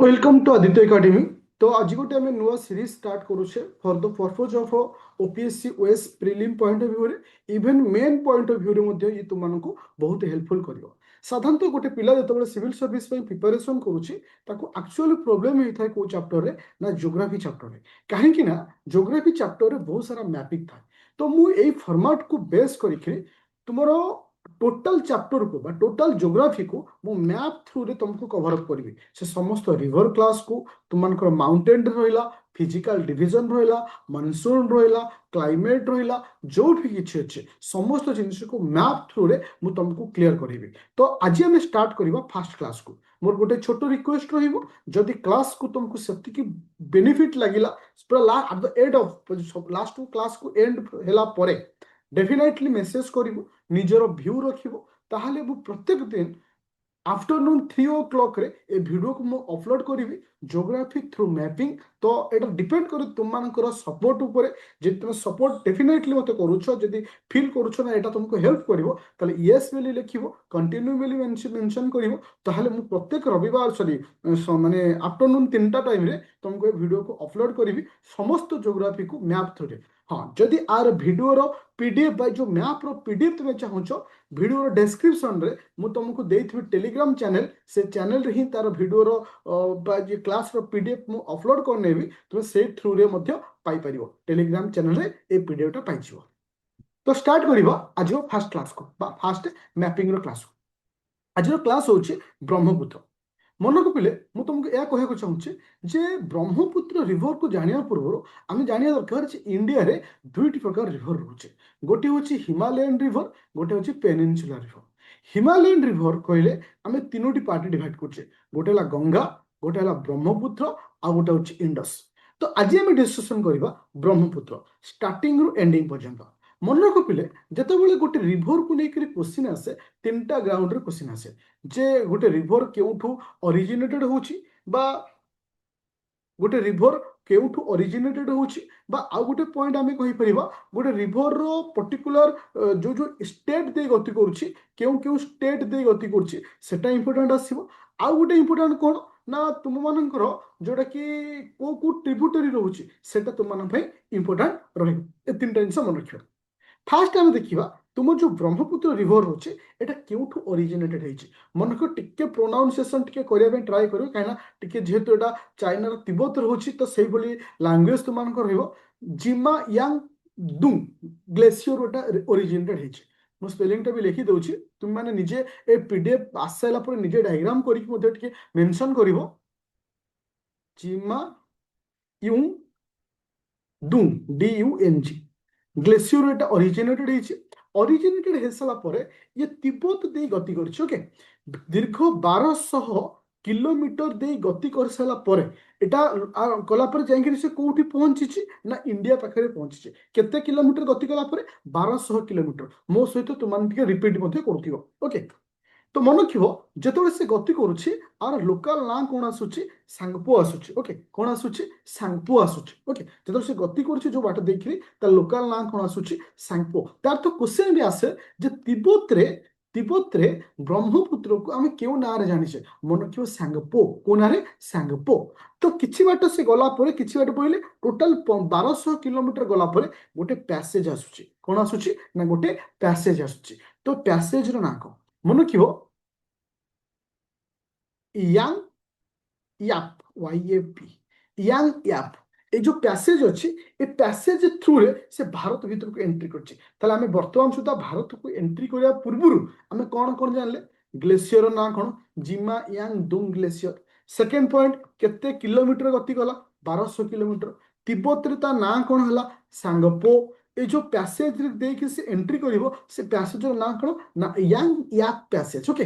Welcome to Aditya academy. तो आज गोटे आम नुआ सीरीज स्टार्ट करुचे for the purpose of OPSC OS prelim point of view रे even main point of view रे मध्य ये तुमको बहुत हेल्पफुल करियो। साधारणतः गोटे पिला जो सिविल सर्विस प्रिपरेशन करुच्ची एक्चुअली प्रोब्लेम होता है को चैप्टर रे ना ज्योग्राफी चैप्टर रे कहीं ना ज्योग्राफी चैप्टर रे बहुत सारा मैपिंग था। तो मुझे फॉर्मेट को बेस करके तुमरो टोटल चैप्टर को बा टोटल ज्योग्राफी को मु मैप थ्रू रे तुमको कवर अप करी से समस्त रिवर क्लास को तुमको माउंटेन रहा फिजिकल डिविजन रहा मनसून रहा क्लाइमेट रहा जो भी किसी अच्छे समस्त जिन को मैप थ्रू रे मु तुमको क्लियर करी। तो आज आम स्टार्ट करवा फास्ट क्लास को। मोर गोटे छोट रिक्वेस्ट रही क्लास को तुमको से बेनिफिट लगिला पूरा at the end of last class को एंड हैला परे डेफिनेटली मेसेज करिवो निजर व्यू रखिवो ताहले मु प्रत्येक दिन आफ्टरनून 3 o'clock रे ए वीडियो को मु अपलोड करी ज्योग्राफी थ्रू मैपिंग। तो एटा डिपेंड करे तुम मानकर सपोर्ट ऊपर जे तुम सपोर्ट डेफिनेटली मते करूछो जदी फील करूछो ना एटा तुमको हेल्प करिवो ताले यस बेली लिखिवो कंटिन्यू बेली मेंशन करिवो ताहले मु प्रत्येक रविवार सॉरी माने आफ्टरनून 3टा टाइम रे तुमको ए वीडियो को अपलोड करी समस्त ज्योग्राफी को मैप थ्रू रे। हाँ जदि आर वीडियो रो पीडीएफ बाय जो मैप रो पीडीएफ तुम चाहूछ वीडियो डिस्क्रिप्शन रे मु तुमको देइथिबि टेलीग्राम चैनल से चैनल रे ही तार वीडियो रो जे क्लास रो पीडीएफ मु अपलोड कर नेबी तुम से थ्रू रे मध्य पाई परिबो टेलीग्राम चैनल रे ए पीडीएफ टा पाइछिबो। तो स्टार्ट करिबा आज रो फर्स्ट क्लास को बा फर्स्ट मैपिंग रो क्लास को। आज रो क्लास होछि ब्रह्मपुत्र। मन को पिले मु तुमको यह कहना चाहूँगी जे ब्रह्मपुत्र रिवर को जानिया पूर्व आम जानिया दरकार इंडिया रे दुईटी प्रकार रिवर रोचे गोटे हूँ हिमालयन रिवर गोटे हूँ पेनिनसुला रिवर। हिमालयन रिवर कहले आम तीनोटी पार्ट डिवाइड करछे गोटे है गंगा गोटे है ब्रह्मपुत्र आ गोटे हूँ इंडस। तो आज आम डिस्कसन करवा ब्रह्मपुत्र स्टार्टिंग रु एंडिंग पर्यंत। मन को पिले जिते गोटे रिवर को लेकर क्वेश्चन आसे 3टा ग्राउंड रे क्वेश्चन आसे जे गोटे रिवर केउठू ओरिजिनेटेड होची बा गोटे रिवर केउठू ओरिजिनेटेड होची बा आ गोटे पॉइंट आमे कहि परिबा गोटे रिवर रो पर्टिकुलर जो जो स्टेट दे गति करूची केउ स्टेट दे गति करूची सेटा इंपोर्टेंट आसीबो। आ गोटे इंपोर्टेंट कोन ना तुम मानकर जोटा कि को ट्रिब्यूटरी रहूची सेटा तुम मान भाई इंपोर्टेंट रहइबो। ए 3टा जिंस मन रखियो। फास्ट आम देखा तुम जो ब्रह्मपुत्र रिवर रोचे एटा केउठू ओरिजिनेटेड है मन को टिके प्रोनाउंसिएशन टिके करबा ट्राई करियो काइना टिके जेहेतु एटा चाइना रो तिब्बत रहउची तो सेही बोली लैंग्वेज तुम मानकर रहइबो जिमा यांग दुंग ग्लेशियर एटा ओरिजिनेटेड है। मु स्पेलिंग टा भी लिखि दउची तुम माने निजे ए पीडीएफ आसैला पर निजे डायग्राम करिक मध्ये टिके मेंशन करिवो जिमा युंग दुंग DUNG ग्लेशियर एटा ओरिजिनेटेड है। ओरिजिनेटेड हो सारा पर ये तिब्बत दे गति कर ओके दीर्घ 1200 किलोमीटर दे गति कर सारा पर एटा कला पर जाइए से कोठी पहुंची ना इंडिया पाखे पहुंची केते किलोमीटर गति कला पर 1200 किलोमीटर मो सहित तुम रिपीट करुथिबो ओके। तो मन रखिबो जेतबे से गति करूछि आर लोकल ना कोन आसुछि सांगपो आसुछि ओके कोन आसुछि सांगपो आसुछि ओके जेतबे से गति करूछि जो बाट देखि त लोकल ना कोन आसुछि सांगपो। तार तो क्वेश्चन भी आसे जे तिब्बत रे ब्रह्मपुत्र को आमे केउ ना रे जानि छे मन रखिबो सांगपो कोन रे सांगपो। तो किछि बाट से गला परे किछि बाट पहिले टोटल 1200 किलोमीटर गला परे गोटे पैसेज आसुछि कोन आसुछि ना गोटे पैसेज आसुछि। तो पैसेज रो ना को मन रखिबो यांग याप YAP यांग याप ए जो पैसेज अच्छी ए पैसेज थ्रू रे से भारत भीतर को एंट्री करछि ताले आमे वर्तमान सुधा भारत को एंट्री करिया पूर्वरु आमे कोन कोन जानले ग्लेशियर ना कोन जिमा यांग दुंग ग्लेशियर। सेकंड पॉइंट केते किलोमीटर गति गला 1200 किलोमीटर। तिब्बत रे ता ना कोन हला सांगपो। ए जो पैसेज रे देखि से एंट्री करिवो से पैसेज रो ना कोन ना यांग याप पैसेज ओके।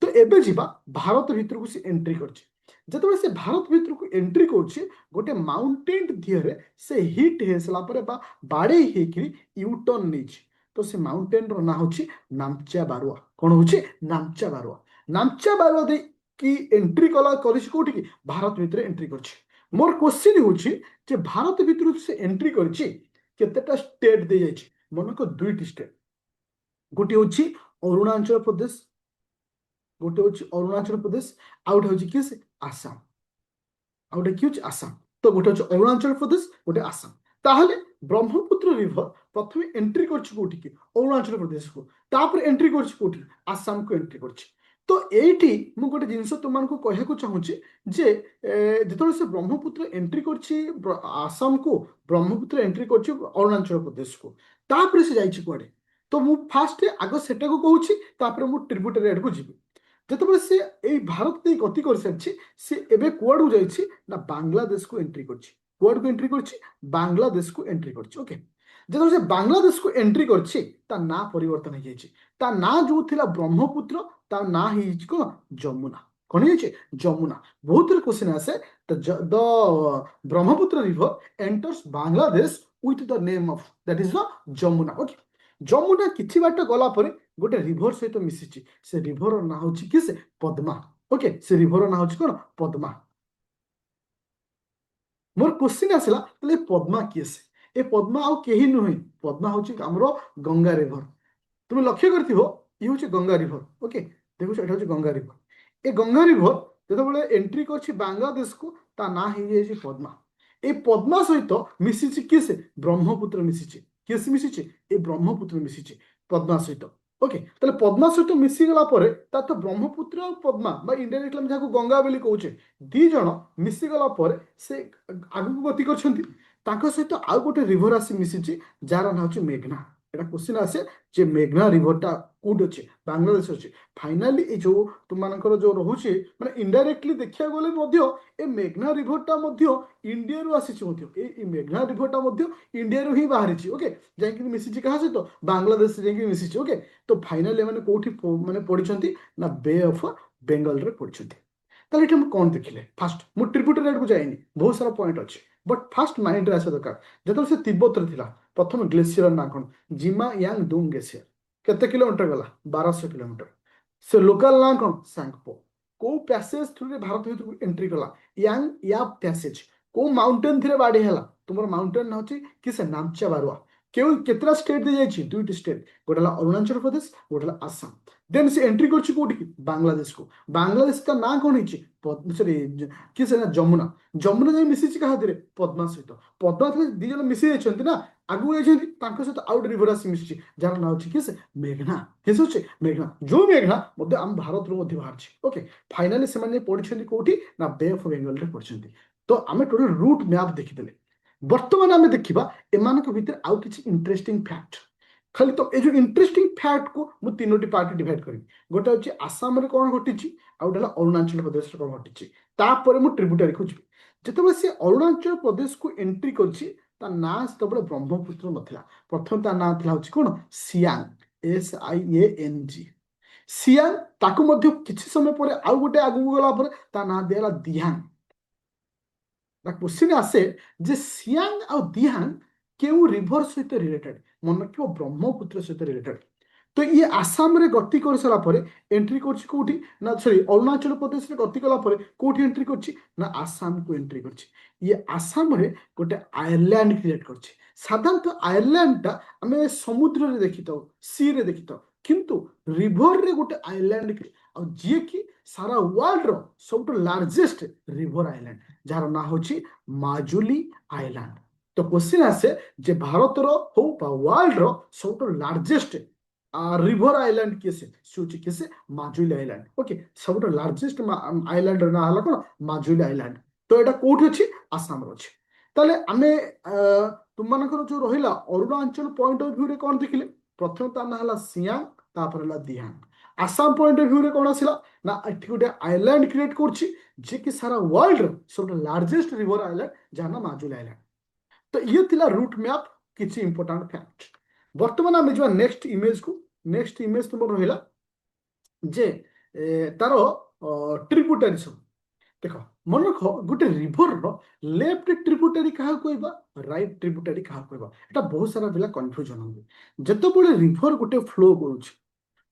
तो एबे जीवा भारत भीतर को से एंट्री करछि जतबे से भारत भीतर को एंट्री करछि गोटे माउंटेन दिहरे से हिट हेसला परे बा बाडे हेकरी यू टर्न नेछि। तो से माउंटेन रो ना होछि नामचा बारुआ कोन होछि नामचा बारुआ। नामचा बारुआ दे की एंट्री कला करिछि कोठी की भारत भीतर एंट्री करछि। मोर क्वेश्चन होछि जे भारत भीतर से एंट्री करछि केतेटा स्टेट दे जाइछि मन को दुईटी स्टेट गोटे होछि अरुणाचल प्रदेश गोटे हूँ अरुणाचल प्रदेश आउट हूँ किस आसाम। ଆଉ ଗୋଟେ କି ହଉଛି ଆସାମ। ତ ଗୋଟେ ହଉଛି ଅରୁଣାଚଳ ପ୍ରଦେଶ, ଗୋଟେ ଆସାମ। ତାହେଲେ ବ୍ରହ୍ମପୁତ୍ର ରିଭର ପ୍ରଥମେ ଏଣ୍ଟ୍ରି କରିଛି କୋଉଠିକି? ଅରୁଣାଚଳ ପ୍ରଦେଶକୁ। ତାପରେ ଏଣ୍ଟ୍ରି କରିଛି କୋଉଠି? ଆସାମକୁ ଏଣ୍ଟ୍ରି କରିଛି। ତ ଏଇଠି ମୁଁ ଗୋଟେ ଜିନିଷ ତୁମମାନଙ୍କୁ କହିବାକୁ ଚାହୁଁଛି ଯେ ଯେତେବେଳେ ସେ ବ୍ରହ୍ମପୁତ୍ର ଏଣ୍ଟ୍ରି କରିଛି ଆସାମକୁ, ବ୍ରହ୍ମପୁତ୍ର ଏଣ୍ଟ୍ରି କରିଛି ଅରୁଣାଚଳ ପ୍ରଦେଶକୁ, ତାପରେ ସେ ଯାଇଛି କୁଆଡେ? ତ ମୁଁ ଫାଷ୍ଟ ଆଗ ସେଟାକୁ କହୁଛି, ତାପରେ ମୁଁ ଟ୍ରିବ୍ୟୁଟାରୀ ଆଡକୁ ଯିବି। ଯେତେବେଳେ ସେ ଏଇ ଭାରତ ଦେଇ ଗତି କରିସାରିଛି, ସେ ଏବେ କୁଆଡକୁ ଯାଇଛି ନା ବାଂଲାଦେଶକୁ ଏଣ୍ଟ୍ରି କରିଛି। କୁଆଡକୁ ଏଣ୍ଟ୍ରି କରିଛି? ବାଂଲାଦେଶକୁ ଏଣ୍ଟ୍ରି କରିଛି। ଓକେ, ଯେତେବେଳେ ସେ ବାଂଲାଦେଶକୁ ଏଣ୍ଟ୍ରି କରିଛି, ତା ନାଁ ପରିବର୍ତ୍ତନ ହେଇଯାଇଛି। ତା ନାଁ ଯୋଉ ଥିଲା ବ୍ରହ୍ମପୁତ୍ର, ତା ନାଁ ହେଇଯାଇଛି କଣ? ଯମୁନା। କଣ ହେଇଯାଇଛି? ଯମୁନା। ବହୁତ ଥର କ୍ୱେଶ୍ଚିନ୍ ଆସେ, the Brahmaputra river enters Bangladesh with the name of that is the Jamuna. Okay, Jamuna କିଛି ବାଟ ଗଲା ପରେ ଗୋଟେ ରିଭର ସହିତ ମିଶିଛି। ସେ ରିଭର ନାଁ ହଉଛି କି? ସେ ପଦ୍ମା। ଓକେ, ସେ ରିଭର ନାଁ ହଉଛି କଣ? ପଦ୍ମା। ମୋର କ୍ୱେଶ୍ଚିନ୍ ଆସିଲା, ତାହେଲେ ପଦ୍ମା କିଏ? ସେ ଏ ପଦ୍ମା ଆଉ କେହି ନୁହେଁ, ପଦ୍ମା ହଉଛି ଆମର ଗଙ୍ଗା ରିଭର। তুমি লক্ষ্য করথিব ই হচ্ছে গঙ্গা রিভর। ওকে, দেখুছ এটা হচ্ছে গঙ্গা রিভর। এ গঙ্গা রিভর যেতবে এন্ট্রি করছি বাংলাদেশকু, তা না হয়ে যাইছে পদ্মা। এই পদ্মা সহিত মিশিছে কিয়ে? সে ব্রহ্মপুত্র মিশিছে। কিয়ে সে মিশিছে? এই ব্রহ্মপুত্র মিশিছে পদ্মা সহিত। ওকে, তাহলে পদ্মা সহিত মিশিগলা পরে তার তো ব্রহ্মপুত্র আর পদ্মা বা ইনডাইরেক্টলি আমি যাকে গঙ্গা বলি কହୁଛେ, ଦି ଜଣ ମିଶିଗଲା ପରେ ସେ ଆଗକୁ ଗତି କରିଛନ୍ତି। ତାଙ୍କ ସହିତ ଆଉ ଗୋଟେ ରିଭର ଆସି ମିଶିଛି, ଯାହାର ନାଁ ହଉଛି ମେଘନା। এটা কোশ্চিন আসে যে মেঘনা রিভরটা কোଉଠି ଅଛି? ବାଂଲାଦେଶ ଅଛି। ଫାଇନାଲି ଏ ଯୋଉ ତୁମମାନଙ୍କର ଯୋଉ ରହୁଛି, ମାନେ ଇନଡାଇରେକ୍ଟଲି ଦେଖିବାକୁ ଗଲେ ମଧ୍ୟ ଏ ମେଘନା ରିଭରଟା ମଧ୍ୟ ଇଣ୍ଡିଆରୁ ଆସିଛି ମଧ୍ୟ। ଏଇ ମେଘନା ରିଭରଟା ମଧ୍ୟ ଇଣ୍ଡିଆରୁ ହିଁ ବାହାରିଛି। ଓକେ, ଯାଇକି ମିଶିଛି କାହା ସହିତ? ବାଂଲାଦେଶ ଯାଇକି ମିଶିଛି। ଓକେ, ତ ଫାଇନାଲି ଏମାନେ କୋଉଠି ମାନେ ପଡିଛନ୍ତି ନା ବେ ଅଫ୍ ବେଙ୍ଗଲରେ ପଡିଛନ୍ତି। ତାହେଲେ ଏଠି ଆମେ କ'ଣ ଦେଖିଲେ? ଫାଷ୍ଟ ମୁଁ ଟ୍ରିବ୍ୟୁଟାରୀ ଆଡକୁ ଯାଇନି, ବହୁତ ସାରା ପଏଣ୍ଟ ଅଛି, ବଟ୍ ଫାଷ୍ଟ ମାଇଣ୍ଡରେ ଆସିବା ଦରକାର। ଯେତେବେଳେ ସେ ତିବ୍ବତରେ ଥିଲା, ପ୍ରଥମ ଗ୍ଲେସିୟର ନାଁ କ'ଣ? ଜିମା ୟାଙ୍ଗ ଦୁଙ୍ଗ ଗ୍ଲେସିୟର। କେତେ କିଲୋମିଟର ଗଲା? 1200 କିଲୋମିଟର। ସେ ଲୋକାଲ ନାଁ କ'ଣ? ସାଙ୍ଗପୋ। କୋଉ ପ୍ୟାସେଜ ଥ୍ରୁରେ ଭାରତ ଭିତରକୁ ଏଣ୍ଟ୍ରି କଲା? Yang Yap passage. କୋଉ ମାଉଣ୍ଟେନ ଥିରେ ବାଡି ହେଲା? ତୁମର ମାଉଣ୍ଟେନ ନାଁ ହଉଛି କି? ସେ ନାମଚା ବାରୁଆ। କେତେଟା ଷ୍ଟେଟ ଦେଇ ଯାଇଛି? 2ଟି ଷ୍ଟେଟ। ଗୋଟେ ହେଲା ଅରୁଣାଚଳ ପ୍ରଦେଶ, ଗୋଟେ ହେଲା ଆସାମ। ଦେନ୍ ସେ ଏଣ୍ଟ୍ରି କରିଛି କୋଉଠିକି? ବାଂଲାଦେଶକୁ। ବାଂଲାଦେଶ ତା ନାଁ କ'ଣ ହେଇଛି? ସରି, କି ସେ ଯମୁନା। ଯମୁନା ଯାଇ ମିଶିଛି କାହା ଥିରେ? ପଦ୍ମା ସହିତ। ପଦ୍ମା ଥିଲେ ଦି ଜଣ ମିଶି ଯାଇଛନ୍ତି ନା, ଆଗକୁ ଯାଇଛନ୍ତି। ତାଙ୍କ ସହିତ ଆଉ ଗୋଟେ ରିଭର ଆସି ମିଶିଛି, ଯାହାର ନାଁ ହଉଛି କି? ସେ ମେଘନା। କିଏ ହଉଛି? ମେଘନା। ଯୋଉ ମେଘନା ମଧ୍ୟ ଆମ ଭାରତରୁ ମଧ୍ୟ ବାହାରିଛି। ଓକେ, ଫାଇନାଲି ସେମାନେ ପଢିଛନ୍ତି କୋଉଠି? ନା ବେ ଅଫ୍ ବେଙ୍ଗଲରେ ପଢିଛନ୍ତି। ତ ଆମେ ଟୋଟାଲ ରୁଟ୍ ମ୍ୟାପ ଦେଖିଦେଲେ। ବର୍ତ୍ତମାନ ଆମେ ଦେଖିବା ଏମାନଙ୍କ ଭିତରେ ଆଉ କିଛି ଇଣ୍ଟରେଷ୍ଟିଂ ଫ୍ୟାକ୍ଟ। ଖାଲି ତ ଏ ଯୋଉ ଇଣ୍ଟରେଷ୍ଟିଂ ଫ୍ୟାକ୍ଟକୁ ମୁଁ 3ଟି ପାର୍ଟ ଡିଭାଇଡ କରିବି। ଗୋଟେ ହଉଛି ଆସାମରେ କ'ଣ ଘଟିଛି, ଆଉ ଗୋଟେ ହେଲା ଅରୁଣାଚଳ ପ୍ରଦେଶରେ କ'ଣ ଘଟିଛି। ତାପରେ ମୁଁ ଟ୍ରିବ୍ୟୁଟାରୀକୁ ଯିବି। ଯେତେବେଳେ ସେ ଅରୁଣାଚଳ ପ୍ରଦେଶକୁ ଏଣ୍ଟ୍ରି କରିଛି, ତା ନାଁ ସେତେବେଳେ ବ୍ରହ୍ମପୁତ୍ର ନଥିଲା। ପ୍ରଥମେ ତା ନାଁ ଥିଲା ହଉଛି କ'ଣ? ସିଆଙ୍ଗ। SIANG। ସିଆଙ୍ଗ। ତାକୁ ମଧ୍ୟ କିଛି ସମୟ ପରେ ଆଉ ଗୋଟେ ଆଗକୁ ଗଲା ପରେ ତା ନାଁ ଦିଆଗଲା ଦିହାଙ୍ଗ। क्वेश्चन आसे जे सियांग और दिहांग केउ रिभर सहित रिलेटेड? मन रखियो ब्रह्मपुत्र सहित रिलेटेड। तो ये आसाम रे गति कर सारा परे एंट्री करछि कोठी ना, सॉरी, अरुणाचल प्रदेश रे गति कला परे कोठी एंट्री करछि ना, आसाम को एंट्री करछि। ये आसाम रे गोटे आयरलैंड क्रिएट करछि। साधारणतः आयरलैंड टा हमें समुद्र रे देखितो, सी रे देखितो, किंतु रिभर रे गोटे आयरलैंड और जी की सारा वर्ल्ड रो सबटो लार्जेस्ट रिभर आइलैंड, जार ना होची माजुली आइलैंड। तो क्वेश्चन आसे जे भारत रो हो बा वर्ल्ड रो सबटो लार्जेस्ट रिभर आइलैंड किसे? सूची किसे? माजुली आइलैंड। ओके, सबटो लार्जेस्ट आइलैंड ना हला कोन? माजुली आइलैंड। तो एटा कोठी अछि? आसाम रो अछि। ताले आमे तुम मानकर जो रहिला अरुणाचल पॉइंट ऑफ व्यू रे कोन देखिले? प्रथम ता ना हला सियांग, तापर हला दिहांग। आसाम पॉइंट ऑफ व्यू रे कोन आसिला ना, एठी गोटे आइलैंड क्रिएट करछि जे कि सारा वर्ल्ड रो सबटो लार्जेस्ट रिवर आइलैंड, जाना ना माजुली आइलैंड। तो ये थिला रूट मैप, किछि इंपोर्टेंट फैक्ट। वर्तमान आमे जो नेक्स्ट इमेज को, नेक्स्ट इमेज तुम रहिला जे तारो ट्रिब्यूटरी सब देख। मन रख, गोटे रिभर रो लेफ्ट ट्रिब्यूटरी कहा कहबा, राइट ट्रिब्यूटरी कहा कहबा, एटा बहुत सारा पिला कंफ्यूजन होबे। जतबेले रिभर गोटे फ्लो करूछि,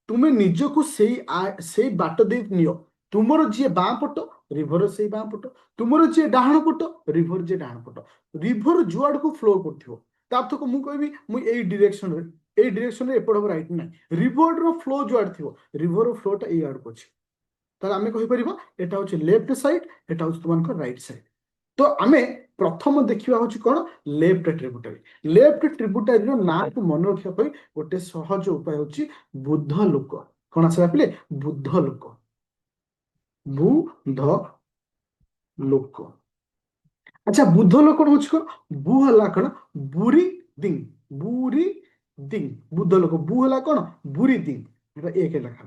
तुमे निजको सेई बाट दे नियो। तुमर जी बाँ पट, रिभर से बाँ पट। तुमर जी डाहाण पट, रिभर जे डाहाण पट। रिभर जुआड को फ्लो करथिवो, तार तो मु कहबी मु एई डायरेक्शन रे एपड हम राइट ना। रिभर रो फ्लो जुआड थिवो, रिभर रो फ्लो टा एई आड को अछि। ताले आमे कहि परिबा एटा होछि लेफ्ट साइड, एटा होछि तुमनकर राइट साइड। तो आमे प्रथम देखिबा होची कोन लेफ्ट ट्रिब्यूटरी ना को मन रखिया पई गोटे सहज उपाय होची बुद्ध लोक कोन आसे आपले बुद्ध लोक अच्छा बुद्ध लोक होची कोन बु हला कोन बुरी दिंग बुद्ध लोक बु हला कोन बुरी दिंग एटा एक लेखा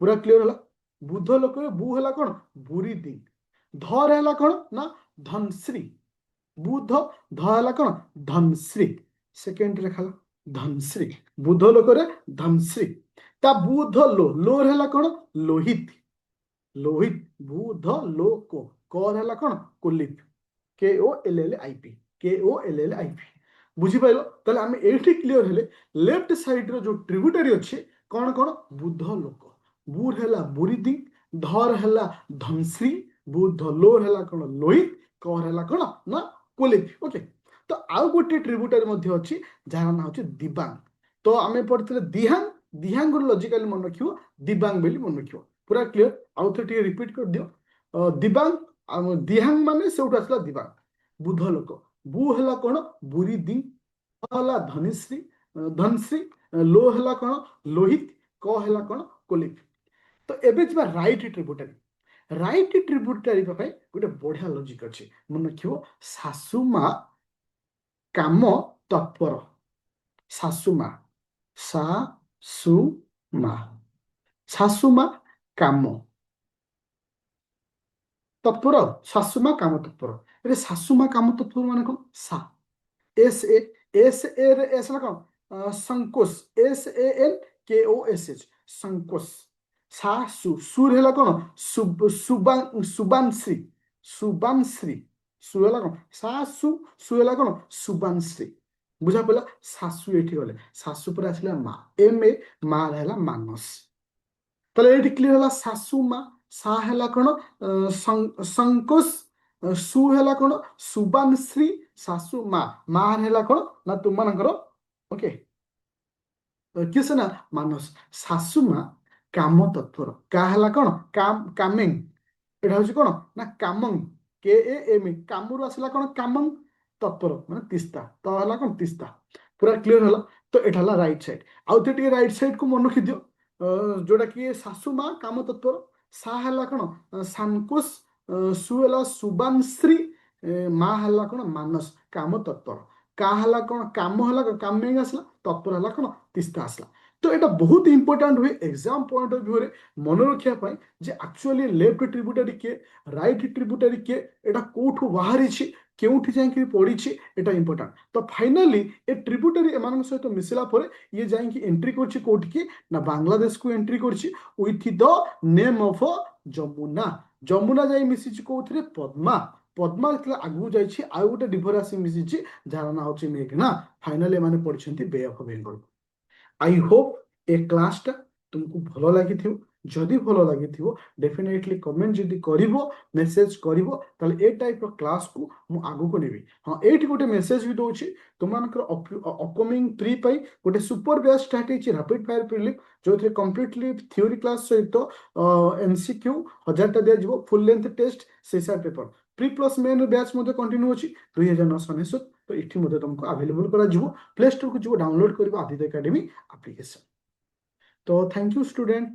पूरा क्लियर हला बुद्ध लोक बु हला कोन बुरी दिंग धर हला कोन ना धनश्री बुद्ध ध हला कोन धनश्री सेकेंड रेखा धनश्री बुद्ध लोक रे धनश्री ता बुद्ध लो हला कोन लोहित बुद्ध लोक कर हला कोन कुलिप KOLLIP बुझी पाइलो ताले आमे एठी क्लियर हेले लेफ्ट साइड रो जो ट्रिब्यूटरी अछि कोन कोन बुद्ध लोक बुर हला बुरीदी धर हला धनश्री बुद्ध लोर हला कोन लोहित कर हला कोन ना कुलिप ओके तो आउ गोटे ट्रिब्यूटरी मध्ये अछि जहार नाम अछि दिबांग तो आमे पढितले दिहांग लॉजिकली मन रखियो दिबांग बेली मन रखियो पूरा क्लियर आउ थे रिपीट कर दियो दिबांग दिहांग माने सेउट आसला दिबांग बुद्ध लोक बु हला कोन बुरी दी हला धनश्री लो हला कोन लोहित क हला कोन कुलिप तो एबे जबा राइट ट्रिब्यूटरी पाई गोटे बढ़िया लॉजिक अछि मन रखियो सासुमा काम तत्पर सासुमा सासुमा काम तत्पर सासुमा काम तत्पर ए सासुमा काम तत्पर माने कोन सा एस ए रे एस ला कोन संकोच SANKOSH संकोच सुर हेला कोन सुबानश्री सु हेला कोन सु हेला कोन सुबानश्री बुझा पला सासु एठी गले सासु पर आसला मा MA मा हेला मानस तले एठी क्लियर होला सासु मा सा हेला कोन संकोच सु हेला कोन सुबानश्री सासु मा हेला कोन ना तुम मानकर ओके किस ना मानस सासु मा काम तत्पर का हेला कोन कामिंग एटा होची कोन ना कामंग KAM कामुर आसला कोन कामंग तत्पर माने तिस्ता तो हला कोन तिस्ता पूरा क्लियर होला तो एटा हला राइट साइड आउ ते राइट साइड को मन रखि दियो जोड़ा कि सासु मा काम तत्पर सा हला कोन संकोच सु हला सुबानश्री मा हला कोन मानस काम तत्पर का हला कोन काम हला कामिंग आसला तत्पर हला कोन तिस्ता आसला तो एटा बहुत इंपोर्टेंट हुए एग्जाम पॉइंट ऑफ व्यू रे मन रखिया पाई जे एक्चुअली लेफ्ट ट्रिब्यूटरी के राइट ट्रिब्यूटरी के एटा कोठु बाहरी छी केउठी जाई कि पड़ी छी एटा इंपोर्टेंट तो फाइनली ए ट्रिब्यूटरी एमान सहित मिसिला परे ये जाई कि एंट्री करछि कोठी की ना बांग्लादेश को एंट्री करछि with the name of Jamuna जाई मिसि छी कोथरे पद्मा आगु जाई आ गोटे रिवर आसी मिसि जार ना होछि मेघना फाइनली माने पढिछंती bay of Bengal I hope a class टा तुमको भलो लागि थियो जदि भलो लागि थियो डेफिनेटली कमेंट जदि करिवो मेसेज करिवो ताले ए टाइप रो क्लास को मु आगु को नेबी हां एठी गोटे मेसेज भी दोछि तुमानकर अपकमिंग प्री पई गोटे सुपर बेस्ट स्ट्रैटेजी छि रैपिड फायर प्रीलिम जो थे कंप्लीटली थ्योरी क्लास सहित MCQ 1000 टा दे जिवो फुल लेंथ टेस्ट सेसा paper pre plus main batch मध्ये कंटिन्यू अछि 2099 तो इठी मध्ये तुमको अवेलेबल करा जिवो प्ले स्टोर को जिवो डाउनलोड करबा आदित्य एकेडमी एप्लीकेशन तो थैंक यू स्टूडेंट